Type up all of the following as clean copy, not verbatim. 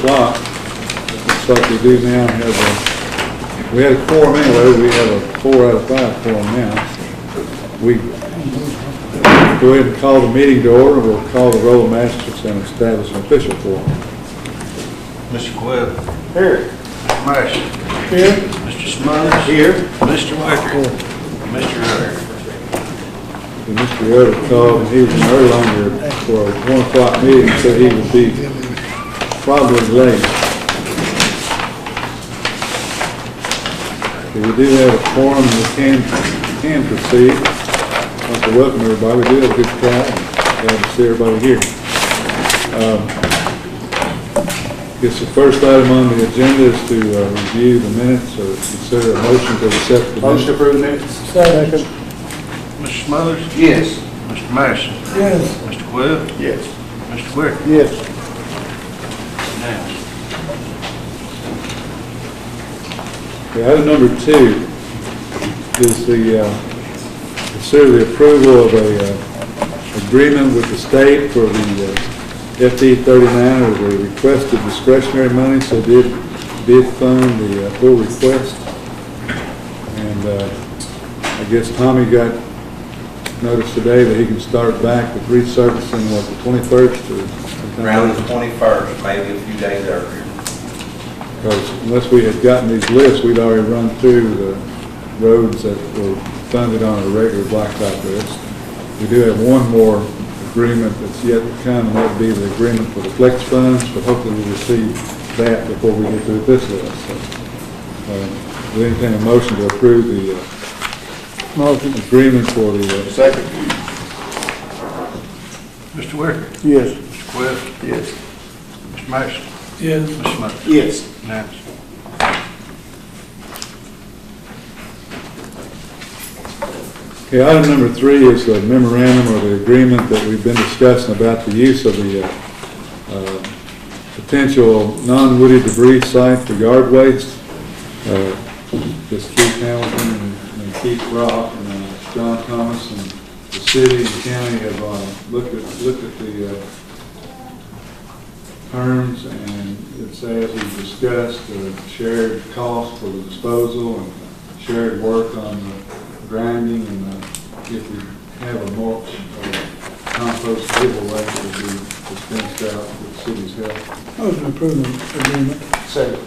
o'clock. Looks like we do now have we had a quorum anyway. We have a 4 out of 5 quorum now. We go ahead and call the meeting to order. We'll call the roll of magistrates and establish an official quorum. Mr. Quebb. Here. Mr. Marsh. Here. Mr. Smothers. Here. Mr. Wicker. Mr. Rudder. And Mr. Rudder called, and he was no longer for a 1 o'clock meeting, so he would be probably late. Okay, we do have a quorum, and we can proceed. I'd like to welcome everybody. We do have a good crowd, and glad to see everybody here. I guess the first item on the agenda is to review the minutes or consider a motion to accept the minutes. Motion to approve the minutes. Second. Mr. Smothers. Yes. Mr. Marsh. Yes. Mr. Quebb. Yes. Mr. Wicker. Yes. Unanimous. Okay, item number 2 is the consider the approval of a agreement with the state for the FD 39 or the requested discretionary money, so did fund the full request. And I guess Tommy got notice today that he can start back with resurfacing what, the 21st or Around the 21st, maybe a few days earlier. because unless we had gotten these lists, we'd already run through the roads that were funded on a regular blacktop list. We do have one more agreement that's yet to come, and that would be the agreement for the flex funds, but hopefully we'll receive that before we get through this list. So, we entertain a motion to approve the agreement for the... Second. Mr. Wicker. Yes. Mr. Quebb. Yes. Mr. Marsh. Yes. Mr. Smothers. Yes. Unanimous. Okay, item number 3 is the memorandum or the agreement that we've been discussing about the use of the potential non-woody debris site for yard waste. This Keith Hamilton and Keith Rock and John Thomas and the city and county have looked at the terms, and it says we've discussed shared costs for the disposal and shared work on the grinding, and if we have a more compost giveaway that will be dispensed out with the city's help. Motion approved agreement. Second.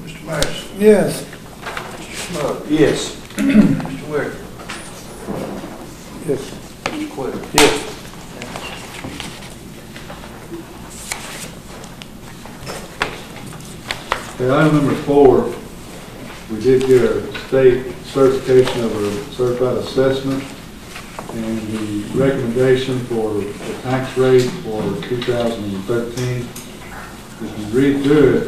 Mr. Marsh. Yes. Mr. Smothers. Yes. Mr. Wicker. Yes. Mr. Quebb. Yes. Okay, item number 4, we did get a state certification of a certified assessment, and the recommendation for the tax rate for 2013. If you read through it,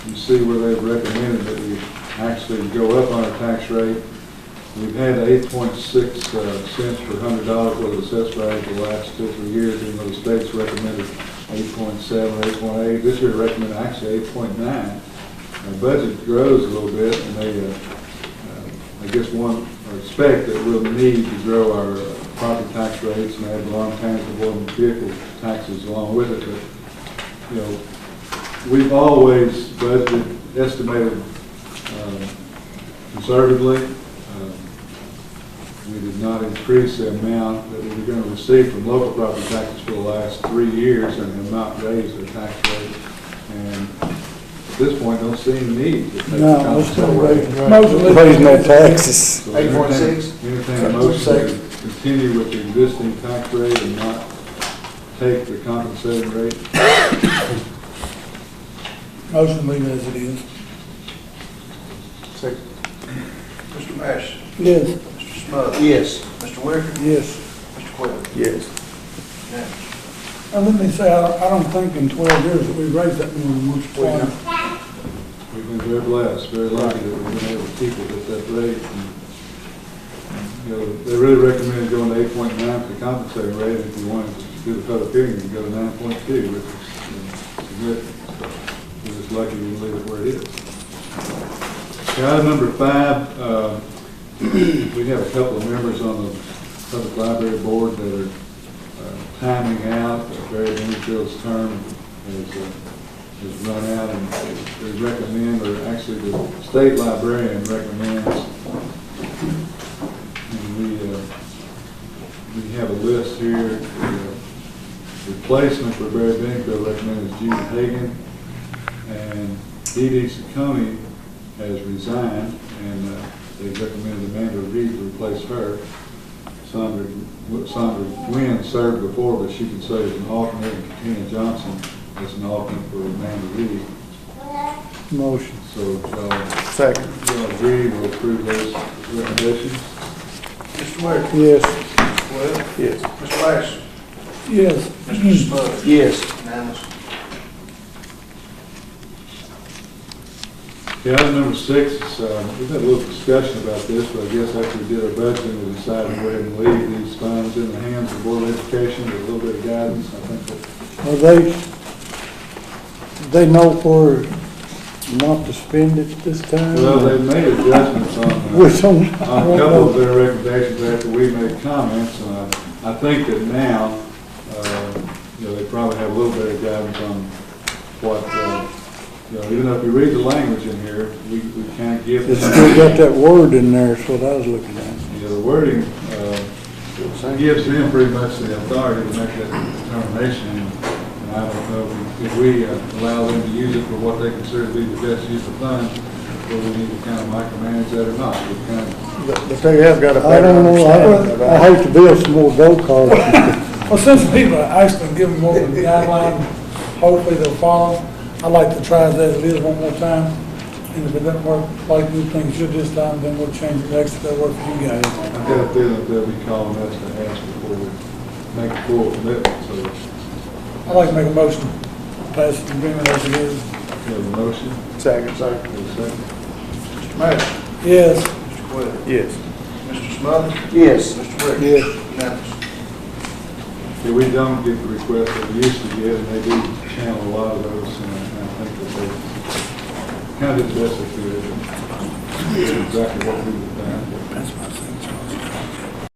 you see where they've recommended that we actually go up on our tax rate. We've had 8.6 cents per $100 worth of assessed rate for the last 2 or 3 years, even though the state's recommended 8.7, 8.8. This year recommended actually 8.9. Our budget grows a little bit, and they, I guess, expect that we'll need to grow our property tax rates and add non-tangible and vehicle taxes along with it. But, you know, we've always estimated conservatively. We did not increase the amount that we were going to receive from local property taxes for the last 3 years, and have not raised the tax rate. And at this point, don't see any need to take the compensation rate. Raising no taxes. So 8.6. entertain a motion to continue with the existing tax rate and not take the compensating rate. Motion leave as it is. Second. Mr. Marsh. Yes. Mr. Smothers. Yes. Mr. Wicker. Yes. Mr. Quebb. Yes. Unanimous. Now let me say, I don't think in 12 years that we've raised that more than once or twice. We've been very blessed, very lucky that we've been able to keep it at that rate. And, you know, they really recommended going to 8.9 for the compensating rate. If you wanted to do the public hearing, you can go to 9.2, which is good. We're just lucky we can leave it where it is. Okay, item number 5, we have a couple of members on the Public Library Board that are timing out Barry Winfield's term has run out, and they recommend, or actually the state librarian recommends, and we have a list here. The replacement for Barry Benko recommended is Judy Hagan, and Dee Dee Ciccone has resigned, and they recommended Amanda Reed to replace her. Sandra Gwynn served before, but she can serve as an alternate, and Katina Johnson as an alternate for Amanda Reed. Motion. So, Second. y'all agree, we'll approve those recommendations? Mr. Wade? Yes. Mr. Webb? Yes. Mr. Lashley? Yes. Mr. Smothers? Yes. Unanimous. Okay, item number 6 is, we've had a little discussion about this, but I guess after we did our budgeting, we decided to go ahead and leave these funds in the hands of the Board of Education with a little bit of guidance. I think that Well, they know where not to spend it this time? well, they've made adjustments on We don't. a couple of their recommendations after we made comments, and I think that now, they probably have a little bit of guidance on what, even though if you read the language in here, we kind of give It's them. still got that word in there, is what I was looking at. The wording gives them pretty much the authority to make that determination, and I don't know if we allow them to use it for what they consider to be the best use of funds, whether we need to kind of micromanage that or not. We kind of, But they have got a I better don't know, understanding I about hate to build some more go-karts. Well, since people are actually giving more of a guideline, hopefully they'll follow. I'd like to try that as it is one more time. And if it doesn't work like we think it should this time, then we'll change it next if that works for you guys. I've got a feeling they'll be calling us to ask before we make a full commitment, so I'd like to make a motion to pass the agreement as it is. we have a motion. Second. We have a second. Mr. Madison? Yes. Mr. Webb? Yes. Mr. Smothers? Yes. Mr. Rick? Yes. Unanimous. Yeah, we don't get the requests that we used to get, and they do channel a lot of those, and I think that they kind of did the best they could. Did exactly what we would have.